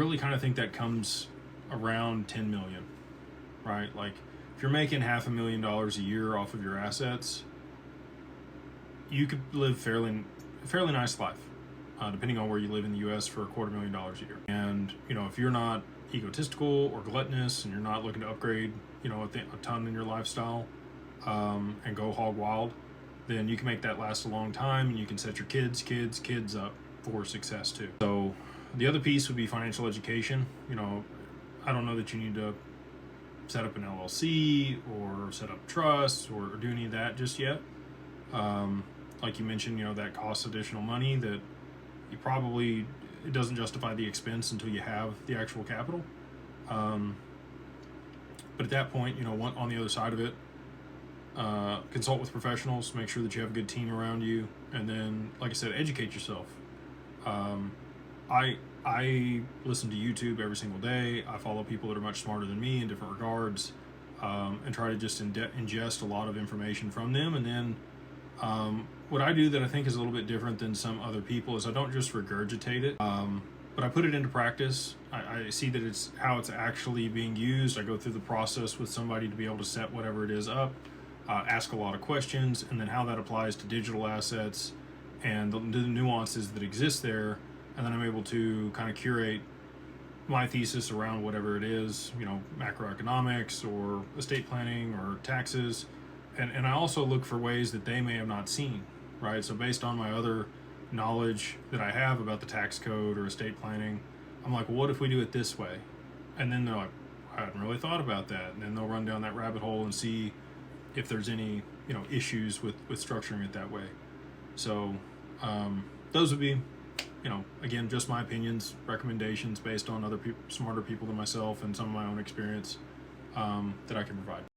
really kind of think that comes around 10 million, right? Like if you're making $500,000 a year off of your assets, you could live a fairly nice life, depending on where you live in the U.S. for $250,000 a year. And if you're not egotistical or gluttonous, and you're not looking to upgrade, a ton in your lifestyle, and go hog wild, then you can make that last a long time, and you can set your kids up for success too. So the other piece would be financial education. I don't know that you need to set up an LLC or set up trusts or do any of that just yet. Like you mentioned, that costs additional money that it doesn't justify the expense until you have the actual capital. But at that point, on the other side of it, consult with professionals, make sure that you have a good team around you, and then, like I said, educate yourself. I listen to YouTube every single day. I follow people that are much smarter than me in different regards, and try to just ingest a lot of information from them. And then what I do that I think is a little bit different than some other people is I don't just regurgitate it, but I put it into practice. I see that it's how it's actually being used. I go through the process with somebody to be able to set whatever it is up, ask a lot of questions, and then how that applies to digital assets and the nuances that exist there. And then I'm able to kind of curate my thesis around whatever it is, macroeconomics or estate planning or taxes. And I also look for ways that they may have not seen, right? So based on my other knowledge that I have about the tax code or estate planning, I'm like, well, what if we do it this way? And then they're like, I hadn't really thought about that. And then they'll run down that rabbit hole and see if there's any, issues with structuring it that way. So those would be, again, just my opinions, recommendations based on other people, smarter people than myself, and some of my own experience that I can provide.